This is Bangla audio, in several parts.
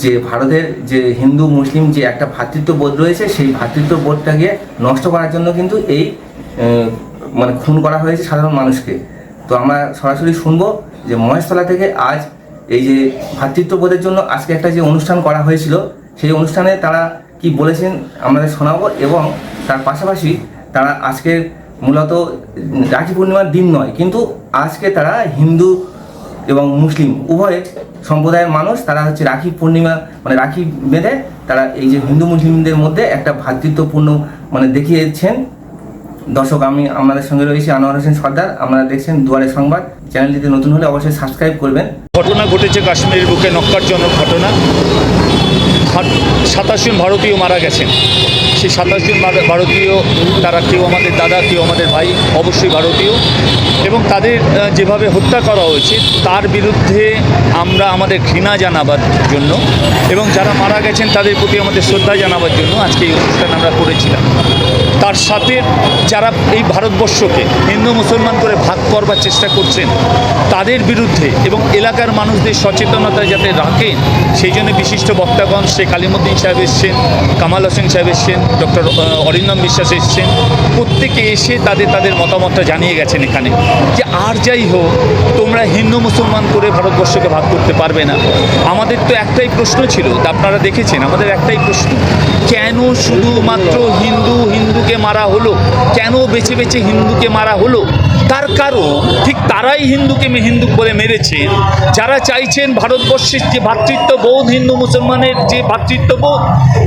যে ভারতের যে হিন্দু মুসলিম যে একটা ভ্রাতৃত্ববোধ রয়েছে, সেই ভ্রাতৃত্ববোধটাকে নষ্ট করার জন্য কিন্তু এই মানে খুন করা হয়েছে সাধারণ মানুষকে। তো আমরা সরাসরি শুনবো যে মহেশতলা থেকে আজ এই যে ভ্রাতৃত্ববোধের জন্য আজকে একটা যে অনুষ্ঠান করা হয়েছিল, সেই অনুষ্ঠানে তারা কি বলেছেন আমাদের শোনাবো, এবং তার পাশাপাশি তারা আজকে মূলত রাখি পূর্ণিমার দিন নয়, কিন্তু আজকে তারা হিন্দু এবং মুসলিম উভয় সম্প্রদায়ের মানুষ, তারা হচ্ছে রাখি পূর্ণিমা মানে রাখি বেঁধে তারা এই যে হিন্দু মুসলিমদের মধ্যে একটা ভ্রাতৃত্বপূর্ণ মানে দেখিয়েছেন। দর্শক, আমি আপনাদের সঙ্গে রয়েছি আনোয়ার হোসেন সর্দার। আপনারা দেখছেন দুয়ারে সংবাদ। চ্যানেলটিতে নতুন হলে অবশ্যই সাবস্ক্রাইব করবেন। ঘটনা ঘটেছে কাশ্মীরের বুকে, নক্কারজনক ঘটনা। 27 জন ভারতীয় মারা গেছেন। সেই 27 জন ভারতীয়, তারা কেউ আমাদের দাদা, কেউ আমাদের ভাই, অবশ্যই ভারতীয়। এবং তাদের যেভাবে হত্যা করা হয়েছে তার বিরুদ্ধে আমরা আমাদের ঘৃণা জানাবার জন্য এবং যারা মারা গেছেন তাদের প্রতি আমাদের শ্রদ্ধা জানাবার জন্য আজকে এই অনুষ্ঠান আমরা করেছিলাম। তার সাথে যারা এই ভারতবর্ষকে হিন্দু মুসলমান করে ভাগ করবার চেষ্টা করছেন তাদের বিরুদ্ধে এবং এলাকার মানুষদের সচেতনতা যাতে রাখেন, সেই জন্য বিশিষ্ট বক্তাগণ শেখ আলিমুদ্দিন সাহেব এসছেন, কামাল হোসেন সাহেব এসছেন, ডক্টর অরিন্দম বিশ্বাস এসছেন। প্রত্যেকে এসে তাদের মতামতটা জানিয়ে গেছেন এখানে যে আর যাই হোক, তোমরা হিন্দু মুসলমান করে ভারতবর্ষকে ভাগ করতে পারবে না। আমাদের তো একটাই প্রশ্ন ছিল, আপনারা দেখেছেন, আমাদের একটাই প্রশ্ন, কেন শুধুমাত্র হিন্দুকে মারা হলো? কেন বেছে বেছে হিন্দুকে মারা হলো? তার কারণ ঠিক তারাই হিন্দুকে হিন্দু বলে মেরেছেন যারা চাইছেন ভারতবর্ষের যে ভ্রাতৃত্ববোধ, হিন্দু মুসলমানের যে ভ্রাতৃত্ববোধ,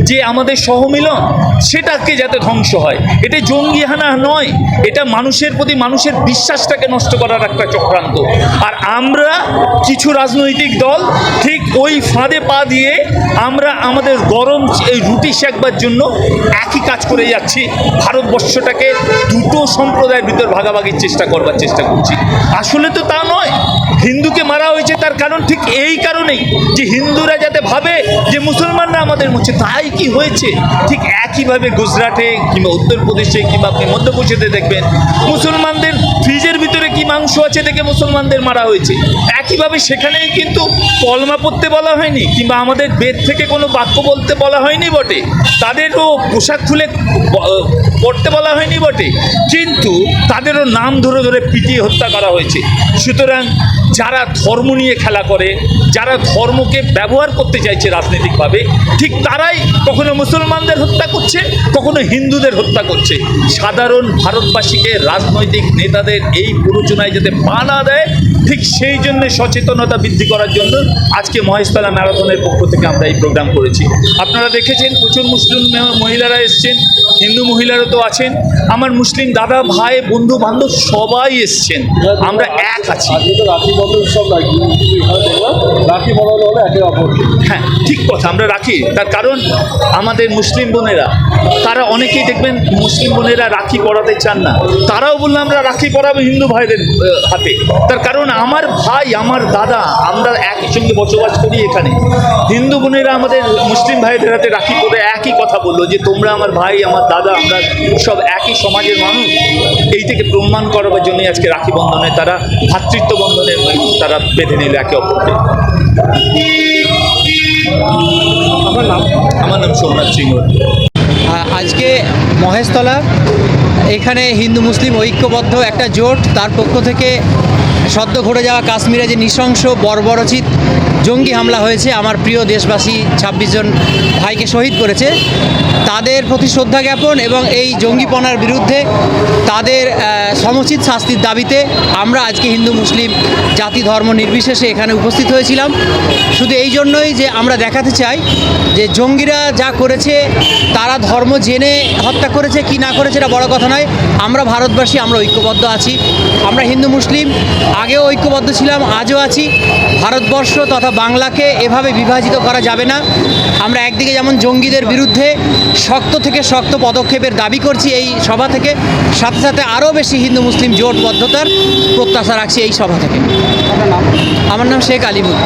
যে আমাদের সহমিলন, সেটাকে যাতে ধ্বংস হয়। এটা জঙ্গিহানা নয়, এটা মানুষের প্রতি মানুষের বিশ্বাসটাকে নষ্ট করার একটা চক্রান্ত। আর আমরা কিছু রাজনৈতিক দল ঠিক ওই ফাঁদে পা দিয়ে আমরা আমাদের গরম এই রুটি শেখবার জন্য একই কাজ করে যাচ্ছি। ভারতবর্ষটাকে দুটো সম্প্রদায়ের ভিতর ভাগাভাগির চেষ্টা করছি। আসলে তো তা নয়। হিন্দুকে মারা হয়েছে তার কারণ ঠিক এই কারণেই যে হিন্দুরা যাতে ভাবে যে মুসলমানরা আমাদের মুছে। তাই কি হয়েছে? ঠিক একইভাবে গুজরাটে কিংবা উত্তরপ্রদেশে কিংবা আপনি মধ্যপ্রদেশে দেখবেন মুসলমানদের ফ্রিজের ভিতরে কি মাংস আছে দেখে মুসলমানদের মারা হয়েছে। একইভাবে সেখানে কিন্তু কলমা পড়তে বলা হয়নি কিংবা আমাদের বেদ থেকে কোনো বাক্য বলতে বলা হয়নি বটে, তাদেরও পোশাক খুলে পড়তে বলা হয়নি বটে, কিন্তু তাদেরও নাম ধরে ধরে পিটিয়ে হত্যা করা হয়েছে। সুতরাং যারা ধর্ম নিয়ে খেলা করে, যারা ধর্মকে ব্যবহার করতে চাইছে রাজনৈতিকভাবে, ঠিক তারাই কখনো মুসলমানদের হত্যা করছে, কখনো হিন্দুদের হত্যা করছে। সাধারণ ভারতবাসীকে রাজনৈতিক নেতাদের এই প্ররোচনায় যাতে পা না দেয়, ঠিক সেই জন্য সচেতনতা বৃদ্ধি করার জন্য আজকে মহেশতলা ম্যারাথনের পক্ষ থেকে আমরা এই প্রোগ্রাম করেছি। আপনারা দেখেছেন প্রচুর মুসলিম মহিলারা এসছেন, হিন্দু মহিলারা তো আছেন, আমার মুসলিম দাদা ভাই বন্ধু বান্ধব সবাই এসছেন, আমরা এক আছি। হ্যাঁ, ঠিক কথা, আমরা রাখি। তার কারণ আমাদের মুসলিম বোনেরা, তারা অনেকেই দেখবেন মুসলিম বোনেরা রাখি পরাতে চান না, তারাও বললাম আমরা রাখি পরাবো হিন্দু ভাইদের হাতে। তার কারণ আমার ভাই, আমার দাদা, আমরা একই সঙ্গে বসবাস করি এখানে। হিন্দু বোনেরা আমাদের মুসলিম ভাইদের হাতে রাখি পরে একই কথা বললো যে তোমরা আমার ভাই, আমার দাদা, আমরা সব একই সমাজের মানুষ। এই থেকে প্রমাণ করার জন্যই আজকে রাখি বন্ধনে তারা ভ্রাতৃত্ব বন্ধনে তারা বেঁধে নিল একে অপরকে। আমার নাম সোমনাথ সিংহ। আজকে মহেশতলা এখানে হিন্দু মুসলিম ঐক্যবদ্ধ একটা জোট, তার পক্ষ থেকে সদ্য ঘটে যাওয়া কাশ্মীরে যে নৃশংস বর্বরোচিত জঙ্গি হামলা হয়েছে, আমার প্রিয় দেশবাসী 26 জন ভাইকে শহীদ করেছে, তাদের প্রতি শ্রদ্ধা জ্ঞাপন এবং এই জঙ্গিপনার বিরুদ্ধে তাদের সমুচিত শাস্তির দাবিতে আমরা আজকে হিন্দু মুসলিম জাতি ধর্ম নির্বিশেষে এখানে উপস্থিত হয়েছিলাম। শুধু এই জন্যই যে আমরা দেখাতে চাই যে জঙ্গিরা যা করেছে তারা ধর্ম জেনে হত্যা করেছে কি না করেছে এটা বড় কথা নয়। আমরা ভারতবাসী, আমরা ঐক্যবদ্ধ আছি। আমরা হিন্দু মুসলিম আগেও ঐক্যবদ্ধ ছিলাম, আজও আছি। ভারতবর্ষ তথা বাংলাকে এভাবে বিভাজিত করা যাবে না। আমরা একদিকে যেমন জঙ্গিদের বিরুদ্ধে শক্ত থেকে শক্ত পদক্ষেপের দাবি করছি এই সভা থেকে, সাথে সাথে আরও বেশি হিন্দু মুসলিম জোটবদ্ধতার প্রত্যাশা রাখছি এই সভা থেকে। আমার নাম শেখ আলিমুদ্দিন।